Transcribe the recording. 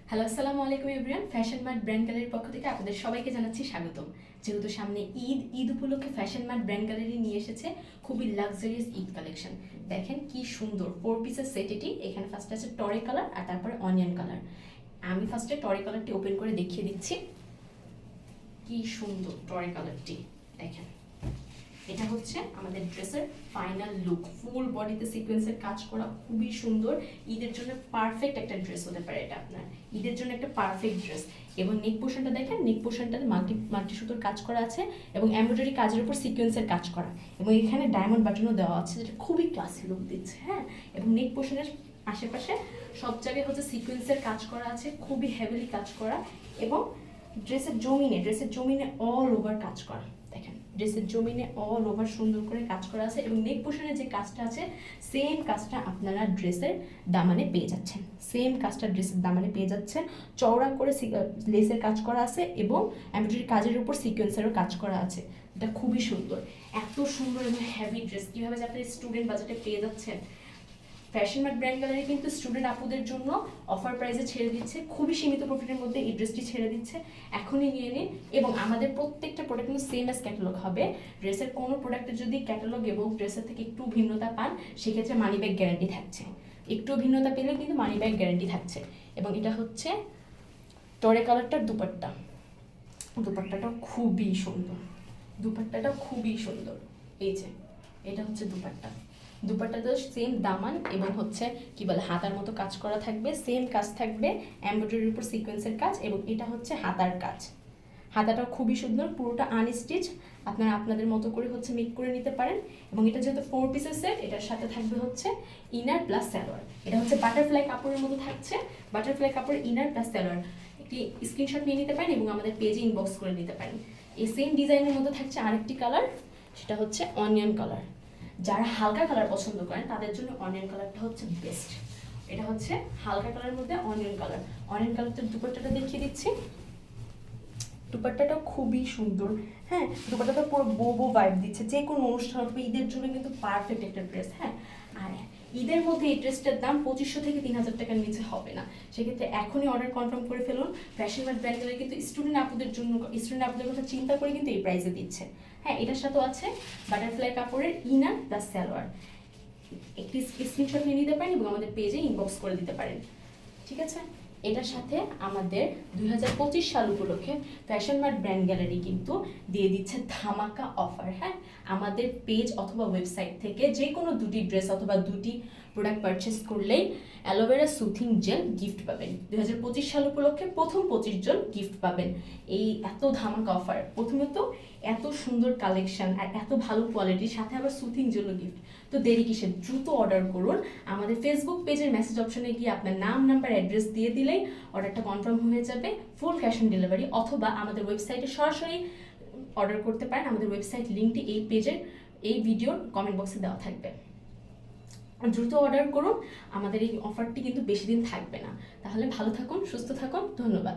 Hello, আসসালামু আলাইকুম everyone. Fashion mart brand গ্যালারির পক্ষ থেকে আপনাদের সবাইকে জানাচ্ছি স্বাগতম। যেহেতু সামনে ঈদ উপলক্ষে ফ্যাশন মার্ট ব্র্যান্ড গ্যালারি নিয়ে এসেছে খুবই লাক্সারিয়াস ঈদ কালেকশন। দেখেন কি সুন্দর 4 পিসের সেট এটি। এখানে ফার্স্ট আছে টরে কালার আর তারপরে অনিয়ন কালার। আমি ফার্স্টে টরে কালারটি ওপেন করে দেখিয়ে দিচ্ছি। কি সুন্দর টরে কালারটি, দেখেন। এটা হচ্ছে আমাদের ড্রেসের ফাইনাল লুক। ফুল বডিতে সিকোয়েন্সের কাজ করা, খুবই সুন্দর। ঈদের জন্য পারফেক্ট একটা ড্রেস হতে পারে এটা আপনার। ঈদের জন্য একটা পারফেক্ট ড্রেস। এবং নেক পোর্শনটা দেখেন, নেক পোর্শনটাতে মাল্টি সুতোর কাজ করা আছে এবং এমব্রয়ডারি কাজের উপর সিকোয়েন্সের কাজ করা, এবং এখানে ডায়মন্ড বাটনও দেওয়া আছে, যেটা খুবই ক্লাসি লুক দিচ্ছে। হ্যাঁ, এবং নেক পোর্শনের আশেপাশে সব জায়গায় হচ্ছে সিকোয়েন্সের কাজ করা আছে, খুবই হেভিলি কাজ করা। এবং ড্রেসের জমিনে অল ওভার কাজ করা। দেখেন, ড্রেসের জমিনে অল ওভার সুন্দর করে কাজ করা আছে এবং নেক পোর্শনে যে কাজটা আছে সেম কাজটা আপনারা ড্রেসের দামানে পেয়ে যাচ্ছেন। চওড়া করে লেসের কাজ করা আছে এবং এমব্রয়ডারি কাজের উপর সিকোয়েন্সেরও কাজ করা আছে। এটা খুবই সুন্দর। এত সুন্দর এবং হেভি ড্রেস কীভাবে যে আপনি স্টুডেন্ট বাজেটে পেয়ে যাচ্ছেন। ফ্যাশন মার্ট ব্র্যান্ড গ্যালারি কিন্তু স্টুডেন্ট আপুদের জন্য অফার প্রাইসে ছেড়ে দিচ্ছে, খুবই সীমিত প্রফিটের মধ্যে এই ড্রেসটি ছেড়ে দিচ্ছে। এখনই নিয়ে নিন। এবং আমাদের প্রত্যেকটা প্রোডাক্ট কিন্তু সেম অ্যাজ ক্যাটালগ হবে। ড্রেসের কোনো প্রোডাক্টের যদি ক্যাটালগ এবং ড্রেসের থেকে একটু ভিন্নতা পান, সেক্ষেত্রে মানি ব্যাক গ্যারান্টি থাকছে। একটু ভিন্নতা পেলে কিন্তু মানি ব্যাক গ্যারান্টি থাকছে। এবং এটা হচ্ছে টরে কালারটার দুপাট্টাটাও খুবই সুন্দর। এই যে এটা হচ্ছে দুপাট্টাতে সেম দামান এবং হচ্ছে কি বলে হাতার মতো কাজ করা থাকবে, সেম কাজ থাকবে, এমব্রয়ডারির উপর সিকোয়েন্সের কাজ। এবং এটা হচ্ছে হাতার কাজ। হাতাটাও খুবই সুন্দর, পুরোটা আনস্টিচ। আপনারা আপনাদের মতো করে হচ্ছে মেক করে নিতে পারেন। এবং এটা যেহেতু 4 পিসের সেট, এটার সাথে থাকবে হচ্ছে ইনার প্লাস সালোয়ার। এটা হচ্ছে বাটারফ্লাই কাপড়ের মতো থাকছে, বাটারফ্লাই কাপড় ইনার প্লাস সালোয়ার। একটি স্ক্রিনশট নিয়ে নিতে পারেন এবং আমাদের পেজে ইনবক্স করে নিতে পারেন। এই সেম ডিজাইনের মধ্যে থাকছে আরেকটি কালার, সেটা হচ্ছে অনিয়ন কালার। যারা হালকা কালার পছন্দ করেন তাদের জন্য অনিয়ন কালারটা হচ্ছে বেস্ট। এটা হচ্ছে হালকা কালারের মধ্যে অনিয়ন কালারটার দুপাট্টাটা দেখিয়ে দিচ্ছি। দুপাট্টাটা খুবই সুন্দর। হ্যাঁ, দুপাট্টাটা পুরো বোবো ভাইব দিচ্ছে। যে কোনো অনুষ্ঠান অথবা ঈদের জন্য কিন্তু পারফেক্ট একটা ড্রেস। হ্যাঁ, আর ঈদের মধ্যে এই ড্রেসটার দাম 2500 থেকে 3000 টাকার নিচে হবে না। সেক্ষেত্রে এখনই অর্ডার কনফার্ম করে ফেলুন। ফ্যাশন মার্ট ব্র্যান্ড গ্যালারি কিন্তু স্টুডেন্ট আপুদের কথা চিন্তা করে কিন্তু এই প্রাইসে দিচ্ছে। হ্যাঁ, এটার সাথেও আছে বাটারফ্লাই কাপড়ের ইনার প্লাস সালোয়ার। একটি স্ক্রিনশট নিয়ে নিতে পারেন এবং আমাদের পেজে ইনবক্স করে দিতে পারেন। ঠিক আছে, এটার সাথে আমাদের 2025 সাল উপলক্ষে ফ্যাশন মার্ট ব্র্যান্ড গ্যালারি কিন্তু দিয়ে দিচ্ছে ধামাকা অফার। হ্যাঁ, আমাদের পেজ অথবা ওয়েবসাইট থেকে যে কোনো দুটি ড্রেস অথবা দুটি প্রোডাক্ট পারচেস করলেই অ্যালোভেরা সুথিং জেল গিফট পাবেন। 2025 সাল উপলক্ষে প্রথম 25 জন গিফট পাবেন। এই এত ধামাকা অফার, প্রথমত এত সুন্দর কালেকশন আর এত ভালো কোয়ালিটির সাথে আবার সুথিং জেলও গিফট। তো দেরি কিসের, দ্রুত অর্ডার করুন। আমাদের ফেসবুক পেজের মেসেজ অপশনে গিয়ে আপনার নাম, নাম্বার, অ্যাড্রেস দিয়ে দিলেই অর্ডারটা কনফার্ম হয়ে যাবে। Full cash on delivery. অথবা আমাদের ওয়েবসাইটে সরাসরি অর্ডার করতে পারেন। আমাদের ওয়েবসাইট লিঙ্কটি এই ভিডিওর কমেন্ট বক্সে দেওয়া থাকবে। দ্রুত অর্ডার করুন। আমাদের এই অফারটি কিন্তু বেশি দিন থাকবে না। তাহলে ভালো থাকুন, সুস্থ থাকুন। ধন্যবাদ।